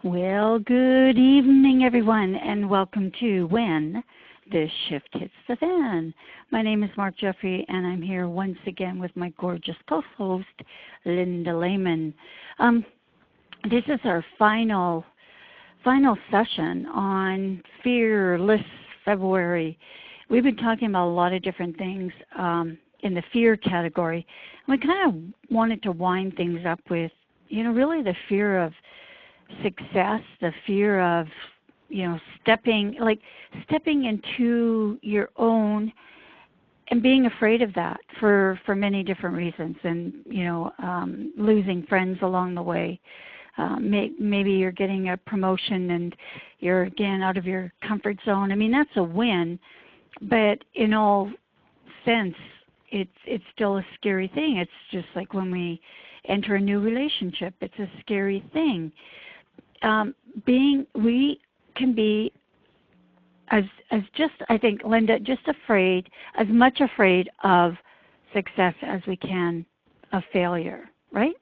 Well, good evening, everyone, and welcome to When the Shift Hits the Fan. My name is Mark Jeffrey, and I'm here once again with my gorgeous co-host, Linda Lehman. This is our final session on Fearless February. We've been talking about a lot of different things in the fear category. We kind of wanted to wind things up with, really the fear of success, the fear of, stepping into your own and being afraid of that for many different reasons, and losing friends along the way. Maybe you're getting a promotion and you're again out of your comfort zone. I mean, that's a win, but in all sense, it's still a scary thing. It's just like when we enter a new relationship, it's a scary thing. We can be as just, I think, Linda, just as much afraid of success as we can of failure, right?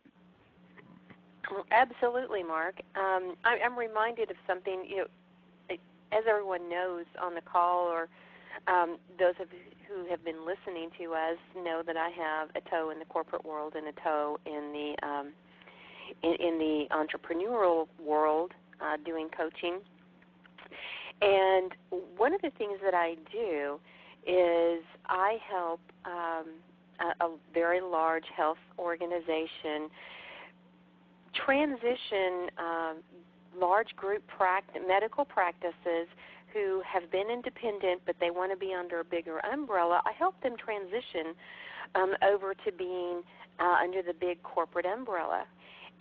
Absolutely, Mark. I'm reminded of something, as everyone knows on the call, or those of you who have been listening to us know that I have a toe in the corporate world and a toe in the entrepreneurial world, doing coaching. And one of the things that I do is I help a very large health organization transition large group medical practices who have been independent but they want to be under a bigger umbrella. I help them transition over to being under the big corporate umbrella.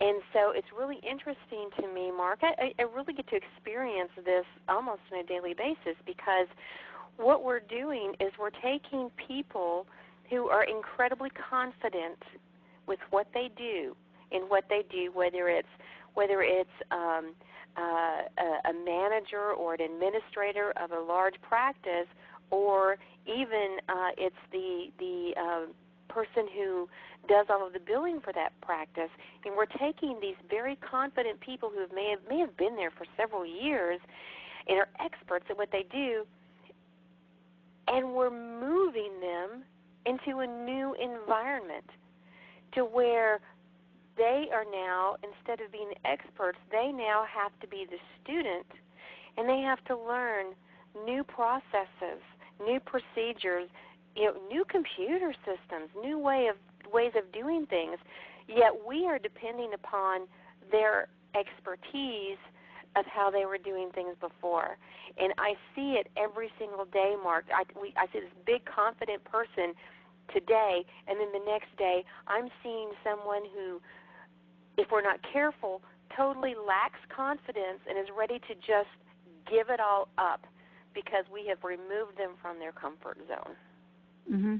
And so it's really interesting to me, Mark. I really get to experience this almost on a daily basis, because what we're doing is we're taking people who are incredibly confident with what they do, whether it's a manager or an administrator of a large practice, or even it's the person who does all of the billing for that practice. And we're taking these very confident people who may have been there for several years and are experts at what they do, and we're moving them into a new environment to where they are now, instead of being experts, they now have to be the student, and they have to learn new processes, new procedures, new computer systems, new ways of doing things. Yet we are depending upon their expertise of how they were doing things before. And I see it every single day, Mark. I see this big, confident person today, and then the next day I'm seeing someone who, if we're not careful, totally lacks confidence and is ready to just give it all up because we have removed them from their comfort zone. Mm-hmm.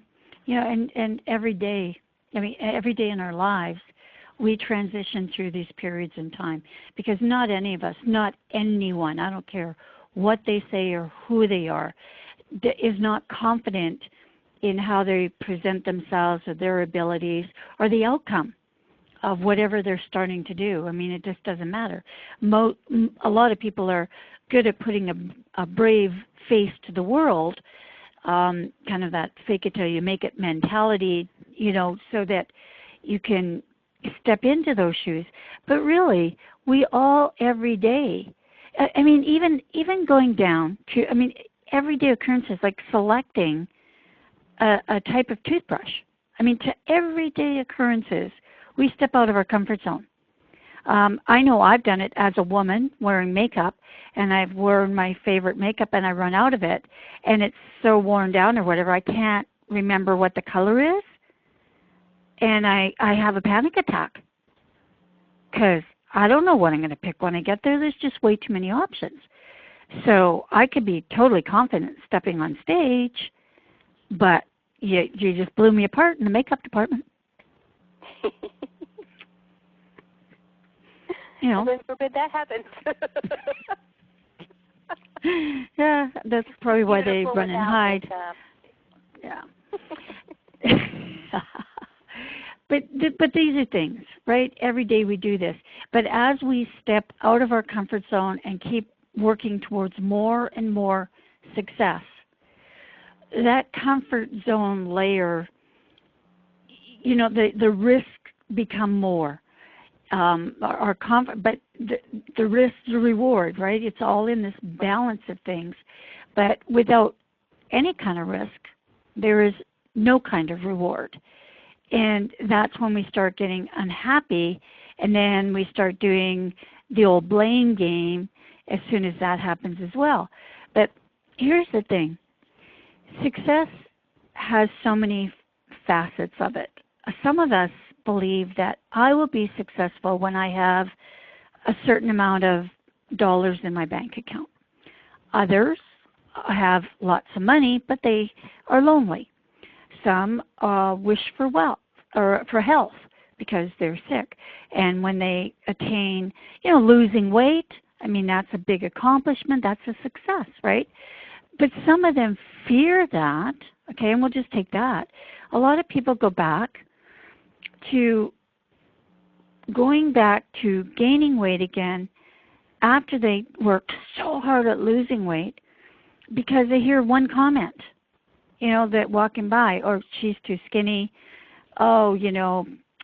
And every day, every day in our lives, we transition through these periods in time, because not any of us, not anyone, I don't care what they say or who they are, is not confident in how they present themselves or their abilities or the outcome of whatever they're starting to do. I mean, it just doesn't matter. A lot of people are good at putting a brave face to the world, kind of that fake it till you make it mentality, so that you can step into those shoes. But really, we all every day, even going down to, everyday occurrences like selecting a type of toothbrush. To everyday occurrences, we step out of our comfort zone. I know I've done it as a woman wearing makeup, and I've worn my favorite makeup and I run out of it, and it's so worn down or whatever, I can't remember what the color is, and I have a panic attack because I don't know what I'm going to pick when I get there. There's just way too many options. So I could be totally confident stepping on stage, but you just blew me apart in the makeup department. Heaven forbid that happens. Yeah, that's probably why they run and hide. Yeah. But these are things, right? Every day we do this. But as we step out of our comfort zone and keep working towards more and more success, that comfort zone layer, the risk become more. But the risk, the reward, right? It's all in this balance of things. But without any kind of risk, there is no kind of reward. And that's when we start getting unhappy, and then we start doing the old blame game as soon as that happens as well. But here's the thing. Success has so many facets of it. Some of us believe that I will be successful when I have a certain amount of dollars in my bank account. Others have lots of money, but they are lonely. Some wish for wealth or for health because they're sick. And when they attain, losing weight, that's a big accomplishment. That's a success, right? But some of them fear that, okay, and we'll just take that. A lot of people go back to gaining weight again after they worked so hard at losing weight because they hear one comment, that walking by, or she's too skinny. Oh,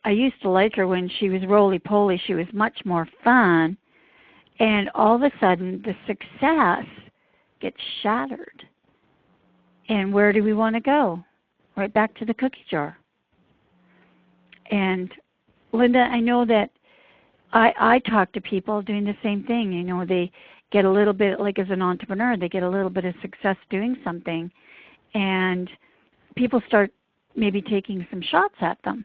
I used to like her when she was roly-poly. She was much more fun. And all of a sudden, the success gets shattered. And where do we want to go? Right back to the cookie jar. And Linda, I know that I talk to people doing the same thing. They get a little bit, like as an entrepreneur, they get a little bit of success doing something. And people start maybe taking some shots at them.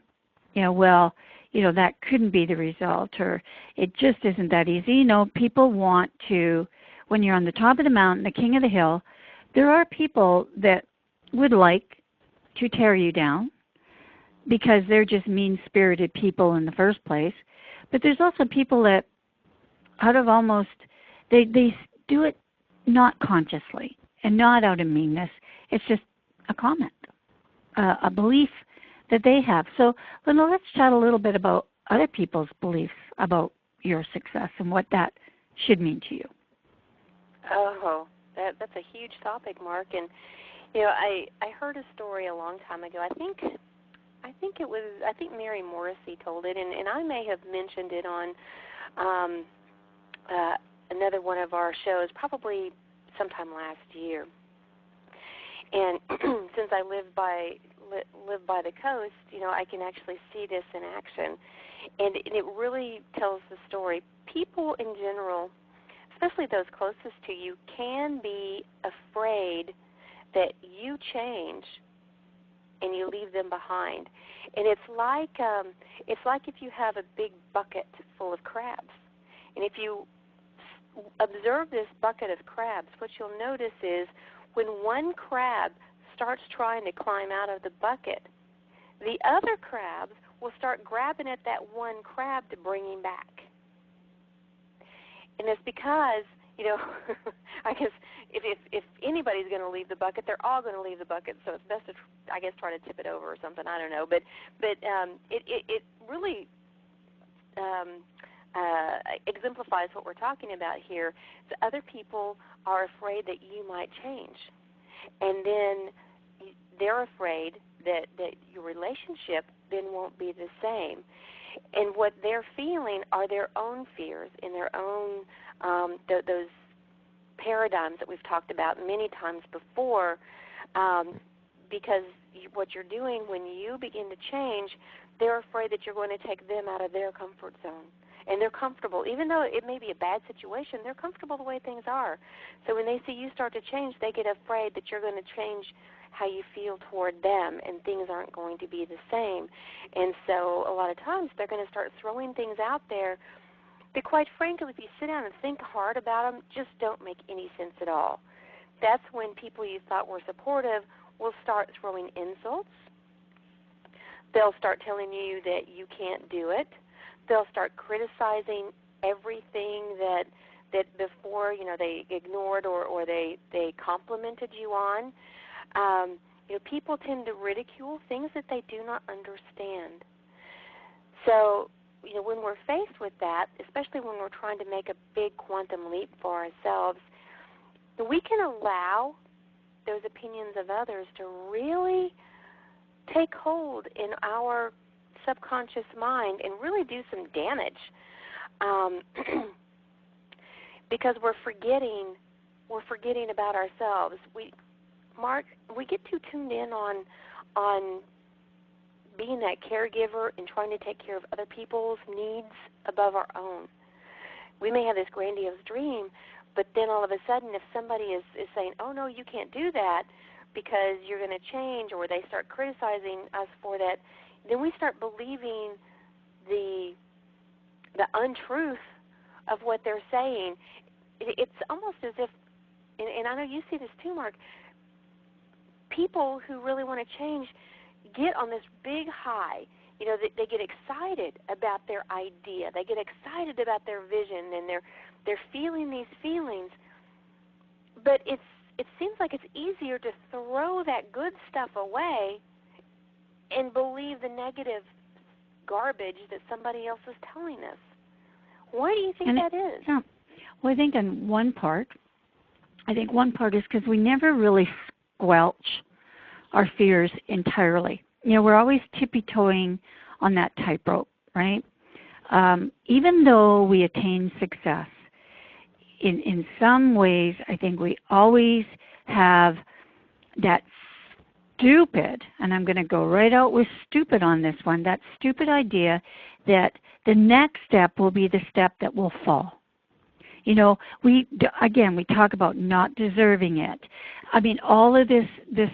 That couldn't be the result, or it just isn't that easy. People want to, when you're on the top of the mountain, the king of the hill, there are people that would like to tear you down because they're just mean-spirited people in the first place. But there's also people that they do it not consciously and not out of meanness. It's just a comment, a belief that they have. So, Linda, let's chat a little bit about other people's beliefs about your success and what that should mean to you. Oh, that's a huge topic, Mark. And I heard a story a long time ago. I think Mary Morrissey told it, and I may have mentioned it on another one of our shows, probably sometime last year. And since I live by the coast, I can actually see this in action, and it really tells the story. People in general, especially those closest to you, can be afraid that you change and you leave them behind. And it's like if you have a big bucket full of crabs, and if you observe this bucket of crabs, what you'll notice is when one crab starts trying to climb out of the bucket, the other crabs will start grabbing at that one crab to bring him back. And it's because, I guess if anybody's going to leave the bucket, they're all going to leave the bucket. So it's best to, I guess, try to tip it over or something. I don't know, but it really exemplifies what we're talking about here. So other people are afraid that you might change, and then they're afraid that your relationship then won't be the same. And what they're feeling are their own fears and their own those paradigms that we've talked about many times before, because what you're doing when you begin to change, they're afraid that you're going to take them out of their comfort zone. And they're comfortable. Even though it may be a bad situation, they're comfortable the way things are. So when they see you start to change, they get afraid that you're going to change how you feel toward them, and things aren't going to be the same. And so a lot of times they're going to start throwing things out there that, quite frankly, if you sit down and think hard about them, just don't make any sense at all. That's when people you thought were supportive will start throwing insults. They'll start telling you that you can't do it. They'll start criticizing everything that before they ignored or they complimented you on. People tend to ridicule things that they do not understand. So when we're faced with that, especially when we're trying to make a big quantum leap for ourselves, we can allow those opinions of others to really take hold in our subconscious mind and really do some damage, because we're forgetting about ourselves. Mark, we get too tuned in on being that caregiver and trying to take care of other people's needs above our own. We may have this grandiose dream, but then all of a sudden if somebody is saying, oh, no, you can't do that because you're going to change, or they start criticizing us for that, then we start believing the untruth of what they're saying. It's almost as if, and I know you see this too, Mark, people who really want to change get on this big high. They get excited about their idea. They get excited about their vision, and they're feeling these feelings. But it seems like it's easier to throw that good stuff away and believe the negative garbage that somebody else is telling us. Why do you think that is? Yeah. Well, I think one part is because we never really squelch our fears entirely. We're always tippy-toeing on that tightrope, right? Even though we attain success, in some ways, I think we always have that stupid, and I'm going to go right out with stupid on this one, that stupid idea that the next step will be the step that will fall. We talk about not deserving it. I mean, all of this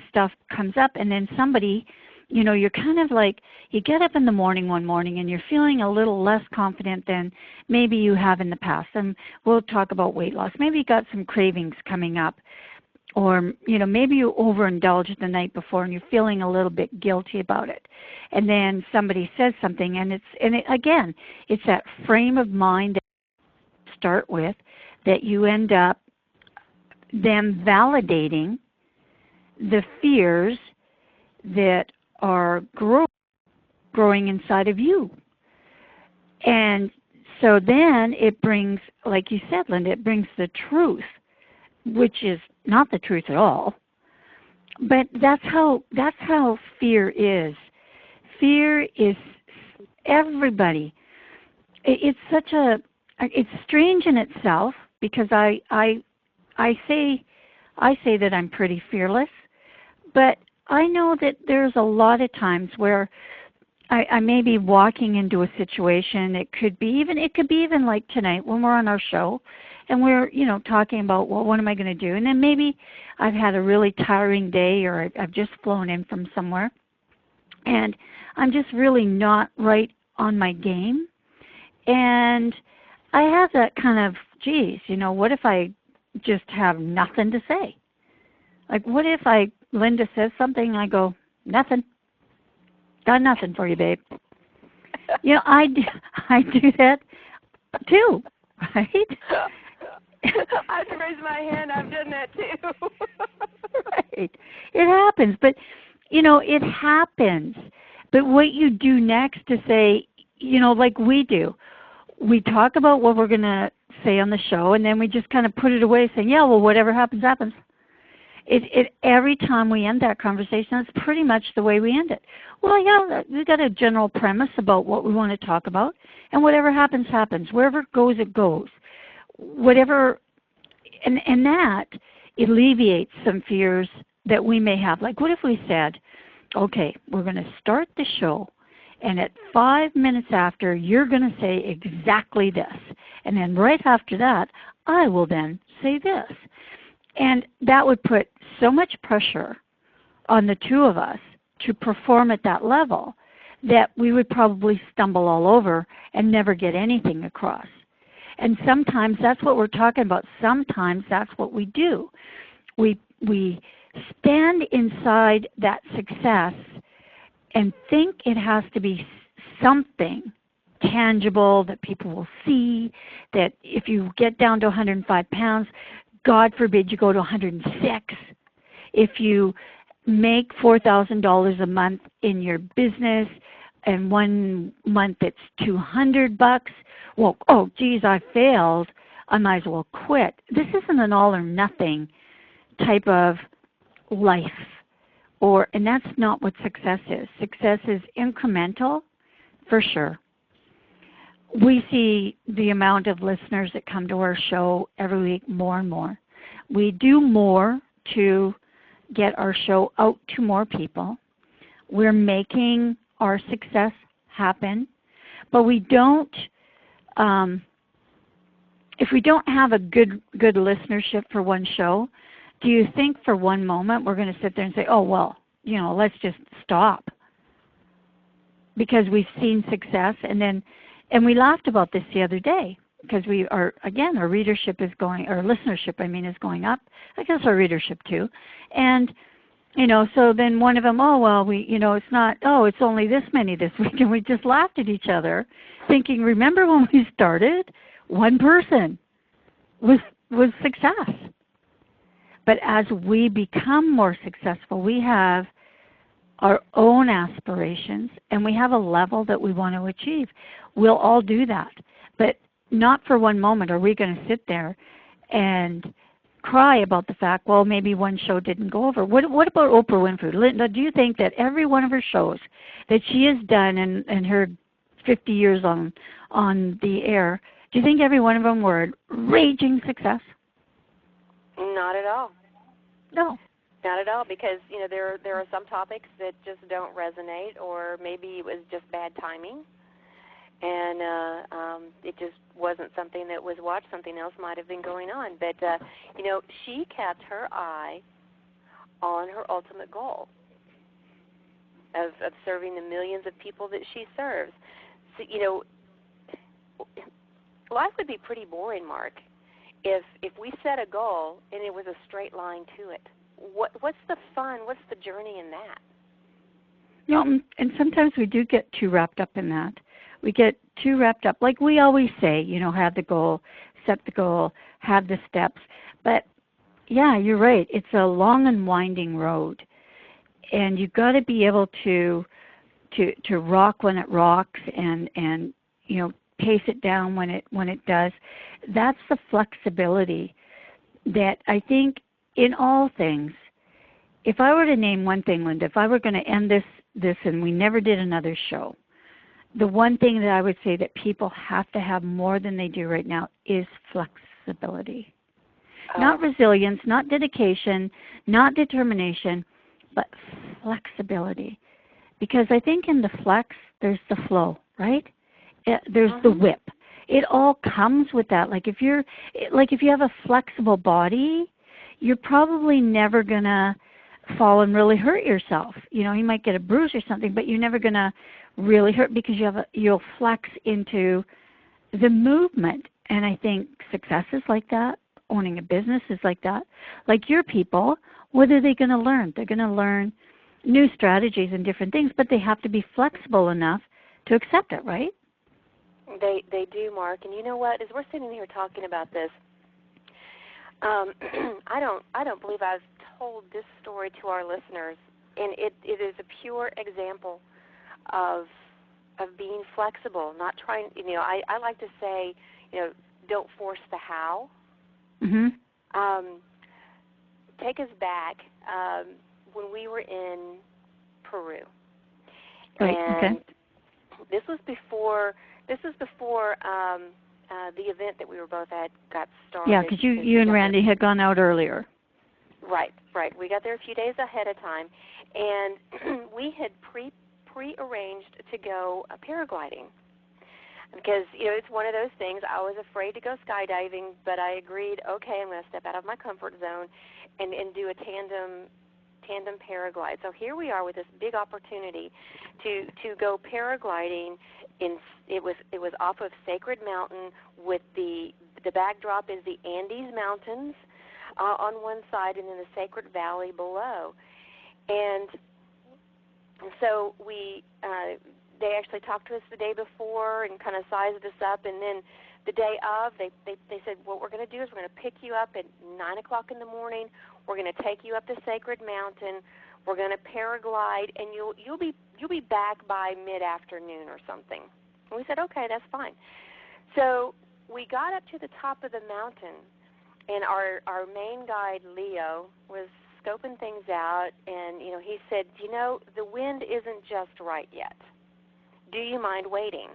stuff comes up, and then somebody, you're kind of like, you get up in the morning one morning and you're feeling a little less confident than maybe you have in the past. And we'll talk about weight loss. Maybe you got some cravings coming up, or maybe you overindulged the night before and you're feeling a little bit guilty about it. And then somebody says something, and it's that frame of mind that you start with, that you end up them validating the fears that are growing inside of you. And so then it brings, like you said, Linda, it brings the truth, which is not the truth at all. But that's how fear is. Fear is everybody. It's strange in itself, because I say that I'm pretty fearless, but I know that there's a lot of times where I may be walking into a situation. It could be even like tonight when we're on our show, and we're talking about, well, what am I going to do? And then maybe I've had a really tiring day, or I've just flown in from somewhere, and I'm just really not right on my game, and I have that kind of, geez, what if I just have nothing to say? Like, what if Linda says something and I go, nothing. Got nothing for you, babe. I do that too, right? I have to raise my hand. I've done that too. Right. It happens, but it happens. But what you do next to say, like we do, we talk about what we're going to say on the show, and then we just kind of put it away, saying, yeah, well, whatever happens, happens. Every time we end that conversation, that's pretty much the way we end it. Well, yeah, we've got a general premise about what we want to talk about, and whatever happens, happens. Wherever it goes, it goes. Whatever, and that alleviates some fears that we may have. Like, what if we said, okay, we're going to start the show, and at 5 minutes after, you're going to say exactly this. And then right after that, I will then say this. And that would put so much pressure on the two of us to perform at that level that we would probably stumble all over and never get anything across. And sometimes that's what we're talking about. Sometimes that's what we do. We stand inside that success and think it has to be something tangible that people will see, that if you get down to 105 pounds, God forbid you go to 106. If you make $4,000 a month in your business, and one month it's $200. Well, oh geez, I failed. I might as well quit. This isn't an all or nothing type of life, and that's not what success is. Success is incremental, for sure. We see the amount of listeners that come to our show every week more and more. We do more to get our show out to more people. We're making our success happen, but we don't. If we don't have a good listenership for one show, do you think for one moment we're going to sit there and say, "Oh well, let's just stop," because we've seen success, and we laughed about this the other day because our readership is going, or listenership, is going up. I guess our readership too, and. So then one of them, oh, well, it's not, it's only this many this week. And we just laughed at each other thinking, remember when we started, one person was success. But as we become more successful, we have our own aspirations and we have a level that we want to achieve. We'll all do that. But not for one moment are we going to sit there and cry about the fact, well, maybe one show didn't go over. What about Oprah Winfrey? Linda, do you think that every one of her shows that she has done in her 50 years on the air, do you think every one of them were a raging success? Not at all. No. Not at all, because there are some topics that just don't resonate, or maybe it was just bad timing, and it just wasn't something that was watched. Something else might have been going on. But, she kept her eye on her ultimate goal of serving the millions of people that she serves. So, life would be pretty boring, Mark, if we set a goal and it was a straight line to it. What's the fun? What's the journey in that? And sometimes we do get too wrapped up in that. We get too wrapped up. Like we always say, have the goal, set the goal, have the steps. But, yeah, you're right. It's a long and winding road. And you've got to be able to rock when it rocks and pace it down when it does. That's the flexibility that I think in all things, if I were to name one thing, Linda, if I were going to end this and we never did another show, the one thing that I would say that people have to have more than they do right now is flexibility. Not resilience, not dedication, not determination, but flexibility. Because I think in the flex, there's the flow, right? There's the whip. It all comes with that. Like if you have a flexible body, you're probably never going to fall and really hurt yourself. You might get a bruise or something, but you're never going to really hurt because you'll flex into the movement. And I think success is like that. Owning a business is like that. Like your people, what are they going to learn? They're going to learn new strategies and different things, but they have to be flexible enough to accept it, right? They do, Mark. And you know what? As we're sitting here talking about this, I don't believe I've told this story to our listeners, and it is a pure example of being flexible, not trying. I like to say, don't force the how. Mm-hmm. Take us back when we were in Peru, right. and okay. This was before the event that we were both at got started. Yeah, because you and Randy had gone out earlier. Right. We got there a few days ahead of time, and we had pre-arranged to go paragliding. Because, it's one of those things. I was afraid to go skydiving, but I agreed, okay, I'm going to step out of my comfort zone and do a tandem paraglide. So here we are with this big opportunity to go paragliding. It was off of Sacred Mountain with the backdrop is the Andes Mountains on one side and then the Sacred Valley below. And so they actually talked to us the day before and kind of sized us up, and then the day of, they said, what we're going to do is we're going to pick you up at 9 o'clock in the morning. We're going to take you up the Sacred Mountain. We're going to paraglide, and you'll be back by mid-afternoon or something. And we said, okay, that's fine. So we got up to the top of the mountain, and our main guide, Leo, was scoping things out, and he said, the wind isn't just right yet. Do you mind waiting?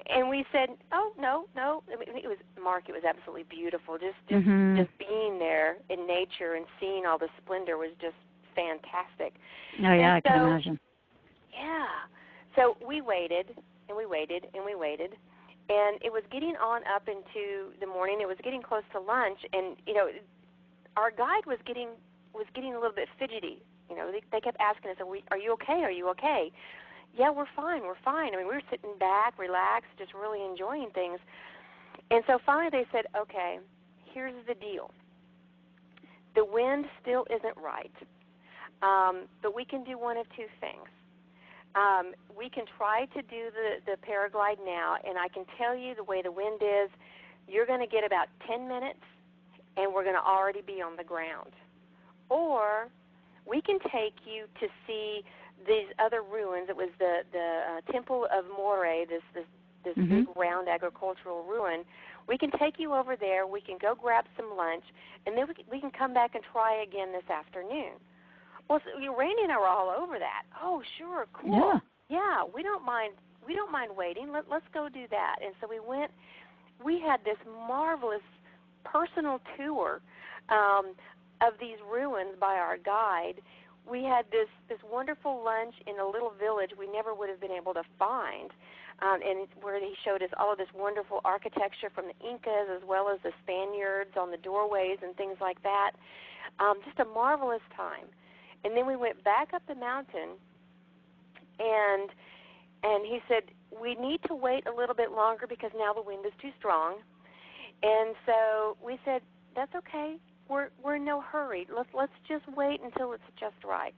And we said, oh, no. I mean, it was absolutely beautiful. Just being there in nature and seeing all the splendor was just fantastic. Oh, yeah, I can imagine. Yeah. So we waited, and we waited, and we waited, and it was getting on up into the morning. It was getting close to lunch, and, our guide was getting a little bit fidgety. They kept asking us, are you okay? Are you okay? Yeah, we're fine. I mean, we were sitting back, relaxed, just really enjoying things. And so finally they said, okay, here's the deal. The wind still isn't right, but we can do one of two things. We can try to do the paraglide now, and I can tell you the way the wind is, you're going to get about 10 minutes, and we're going to already be on the ground. Or we can take you to see these other ruins. It was the Temple of Moray, this big round agricultural ruin. We can take you over there. We can go grab some lunch, and then we can come back and try again this afternoon. Well, so Randy and I were all over that. Oh, sure, cool. Yeah, we don't mind waiting. Let's go do that. And so we went. We had this marvelous personal tour of these ruins by our guide. We had this wonderful lunch in a little village we never would have been able to find, and where he showed us all of this wonderful architecture from the Incas as well as the Spaniards on the doorways and things like that. Just a marvelous time. And then we went back up the mountain, and he said, we need to wait a little bit longer because now the wind is too strong. And so we said, that's okay. We're in no hurry. Let's just wait until it's just right.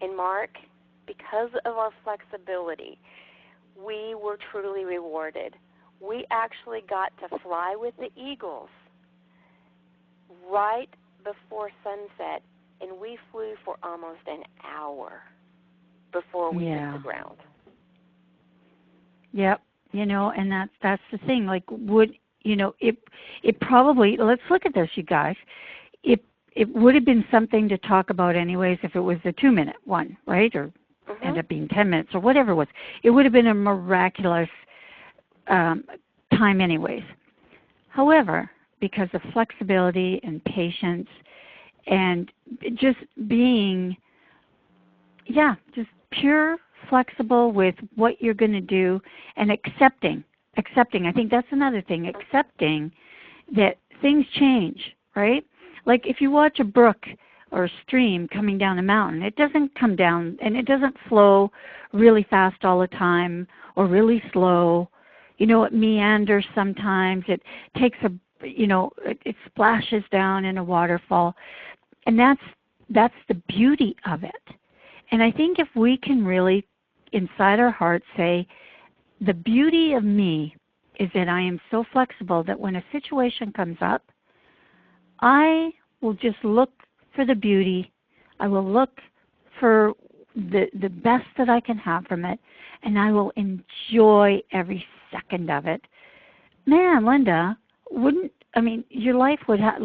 And Mark, because of our flexibility, we were truly rewarded. We actually got to fly with the eagles right before sunset, and we flew for almost an hour before we hit the ground. Yep, and that's the thing. Like, it probably, let's look at this, you guys. It would have been something to talk about anyways if it was the 2-minute one, right? Or end up being 10 minutes or whatever it was. It would have been a miraculous time anyways. However, because of flexibility and patience and just being, just pure flexible with what you're going to do and accepting. I think that's another thing, accepting that things change, right? Like if you watch a brook or a stream coming down a mountain, it doesn't come down and it doesn't flow really fast all the time or really slow. It meanders sometimes. It takes it splashes down in a waterfall. And that's the beauty of it. And I think if we can really, inside our hearts, say, the beauty of me is that I am so flexible that when a situation comes up, I will just look for the beauty. I will look for the best that I can have from it, and I will enjoy every second of it. Man, Linda, your life would have,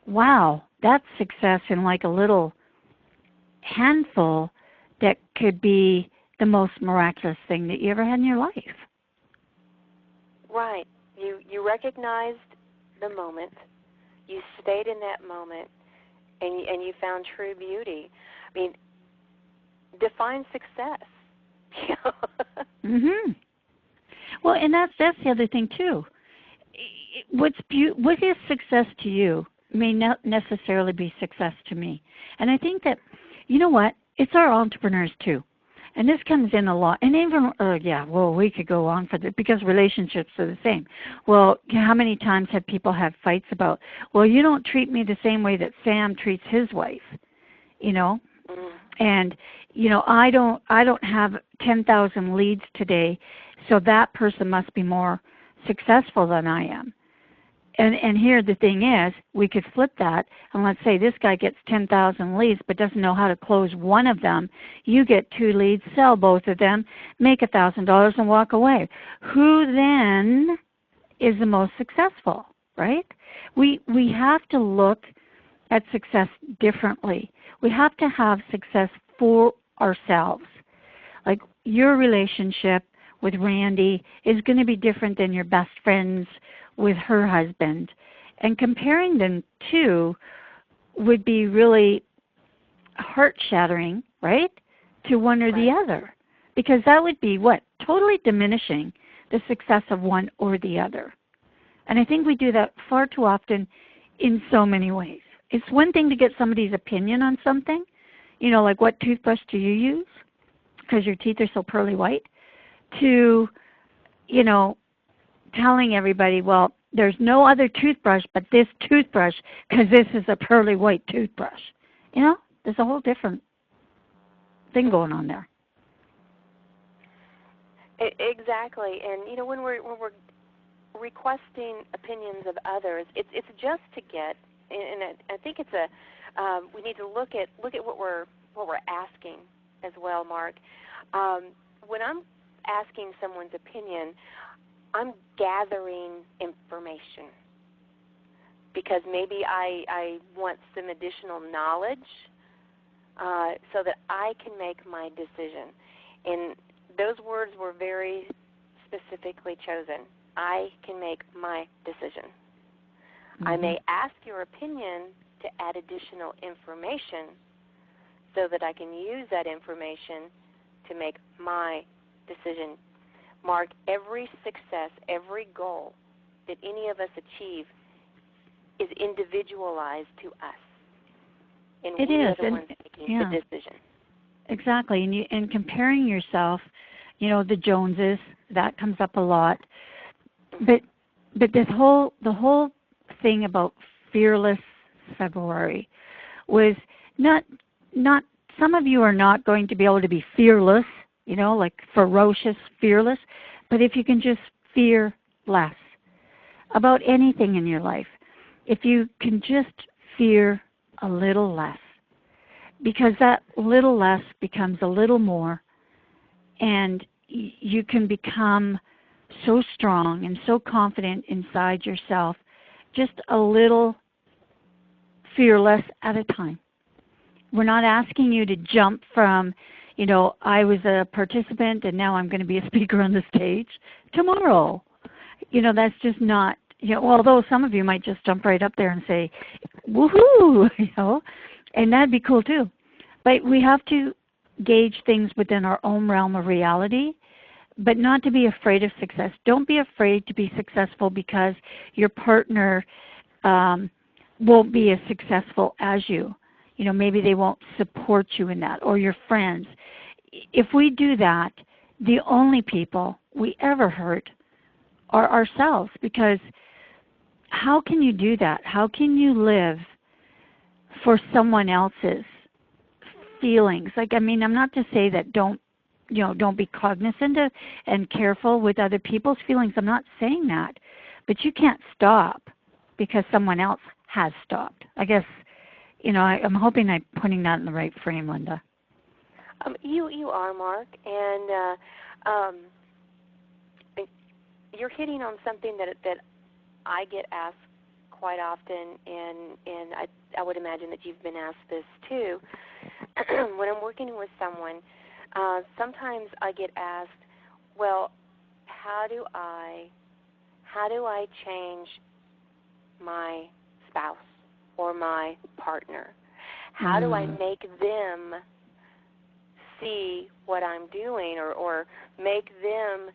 wow, that's success in like a little handful that could be the most miraculous thing that you ever had in your life. Right. You recognized the moment. You stayed in that moment, and you found true beauty. I mean, define success. Well, and that's the other thing too. What is success to you may not necessarily be success to me. And I think that, you know what, it's our entrepreneurs too. And this comes in a lot. And even, we could go on for this because relationships are the same. Well, how many times have people had fights about, well, you don't treat me the same way that Sam treats his wife, And, I don't have 10,000 leads today, so that person must be more successful than I am. And here the thing is, we could flip that, and let's say this guy gets 10,000 leads but doesn't know how to close one of them. You get 2 leads, sell both of them, make $1,000 and walk away. Who then is the most successful, right? We have to look at success differently. We have to have success for ourselves. Like your relationship with Randy is going to be different than your best friend's with her husband. And comparing them two would be really heart-shattering, right, to one or the other. Because that would be what? Totally diminishing the success of one or the other. And I think we do that far too often in so many ways. It's one thing to get somebody's opinion on something, you know, like what toothbrush do you use because your teeth are so pearly white, to, you know, telling everybody, well, there's no other toothbrush but this toothbrush because this is a pearly white toothbrush. You know, there's a whole different thing going on there. Exactly. And, you know, when we're requesting opinions of others, it's just to get, and I think it's we need to look at what we're asking as well, Mark. When I'm asking someone's opinion, I'm gathering information because maybe I want some additional knowledge so that I can make my decision. And those words were very specifically chosen. I can make my decision. Mm-hmm. I may ask your opinion to add additional information so that I can use that information to make my decision. Mark, every success, every goal that any of us achieve is individualized to us. And it we is. are the ones making the decision. Exactly. And comparing yourself, you know, the Joneses, that comes up a lot. But the whole thing about Fearless February was not some of you are not going to be able to be fearless, you know, like ferocious, fearless, but if you can just fear less about anything in your life, if you can just fear a little less, because that little less becomes a little more, and you can become so strong and so confident inside yourself, just a little fearless at a time. We're not asking you to jump from, you know, I was a participant and now I'm going to be a speaker on the stage tomorrow. You know, that's just not, you know, although some of you might just jump right up there and say, woohoo, you know, and that'd be cool too. But we have to gauge things within our own realm of reality, but not to be afraid of success. Don't be afraid to be successful because your partner won't be as successful as you. You know, maybe they won't support you in that, or your friends. If we do that, the only people we ever hurt are ourselves, because how can you do that? How can you live for someone else's feelings? Like, I mean, I'm not to say that don't be cognizant of and careful with other people's feelings. I'm not saying that. But you can't stop because someone else has stopped. I guess, you know, I'm hoping I'm putting that in the right frame, Linda. You are, Mark, and you're hitting on something that I get asked quite often, and I would imagine that you've been asked this too. When I'm working with someone, sometimes I get asked, well, how do I change my spouse or my partner? How do I make them see what I'm doing, or make them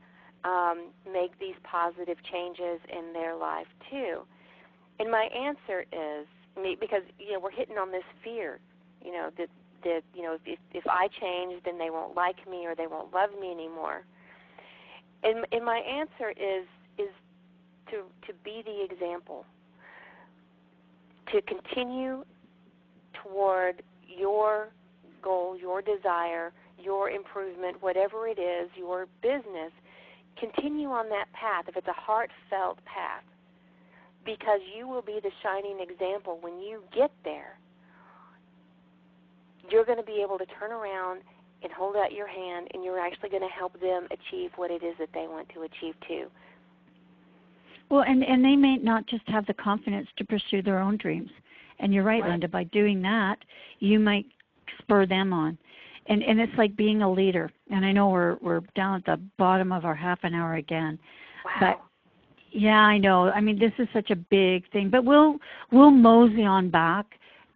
make these positive changes in their life too? And my answer is, because, you know, we're hitting on this fear, you know, that you know, if I change, then they won't like me or they won't love me anymore. And my answer is to be the example, to continue toward your goal, your desire, your improvement, whatever it is, your business. continue on that path if it's a heartfelt path, because you will be the shining example. When you get there, you're going to be able to turn around and hold out your hand, and you're actually going to help them achieve what it is that they want to achieve too. Well, and they may not just have the confidence to pursue their own dreams. And you're right, Linda, by doing that, you might spur them on. And it's like being a leader. And I know we're down at the bottom of our half an hour again. Wow. But yeah, I know. I mean, this is such a big thing. But we'll mosey on back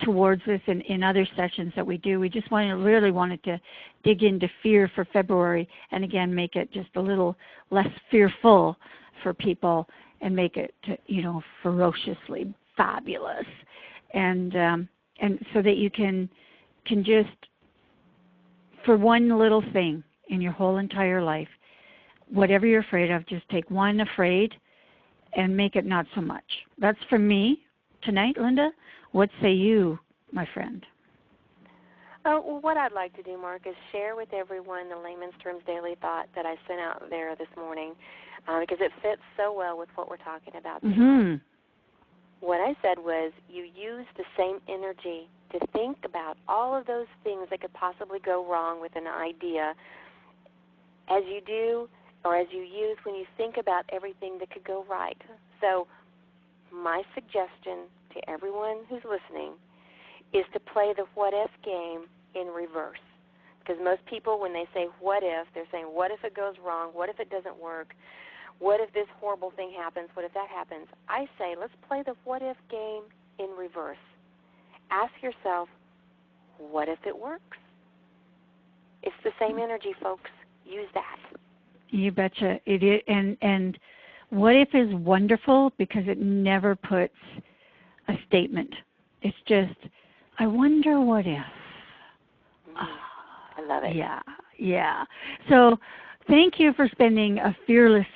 towards this in other sessions that we do. We just really wanted to dig into fear for February, and again make it just a little less fearful for people, and make it, ferociously fabulous, and so that you can just, for one little thing in your whole entire life, whatever you're afraid of, just take one afraid and make it not so much. That's for me tonight, Linda. What say you, my friend? Oh, well, what I'd like to do, Mark, is share with everyone the Layman's Terms Daily Thought that I sent out there this morning, because it fits so well with what we're talking about. Mm-hmm. What I said was, you use the same energy to think about all of those things that could possibly go wrong with an idea as you do, or as you use when you think about everything that could go right. So my suggestion to everyone who's listening is to play the what-if game in reverse. Because most people, when they say what if, they're saying, what if it goes wrong? What if it doesn't work? What if this horrible thing happens? What if that happens? I say, let's play the what-if game in reverse. Ask yourself, what if it works? It's the same energy, folks. Use that. You betcha. It is, and what if is wonderful because it never puts a statement. It's just, I wonder what if. I love it. Yeah. So thank you for spending a fearless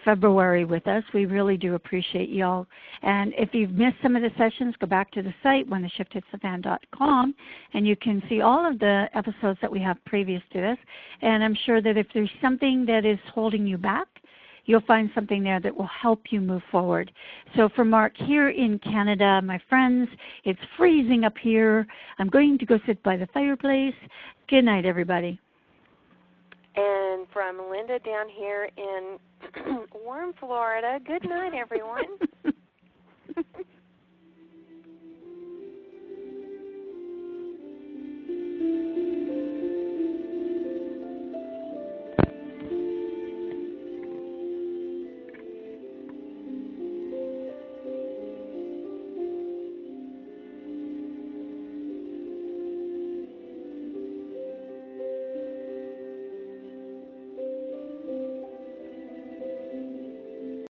February with us. We really do appreciate y'all. And if you've missed some of the sessions, go back to the site, whentheshifthitsthefan.com, and you can see all of the episodes that we have previous to this. And I'm sure that if there's something that is holding you back, you'll find something there that will help you move forward. So for Mark here in Canada, my friends, it's freezing up here. I'm going to go sit by the fireplace. Good night, everybody. And from Linda down here in warm Florida, good night, everyone.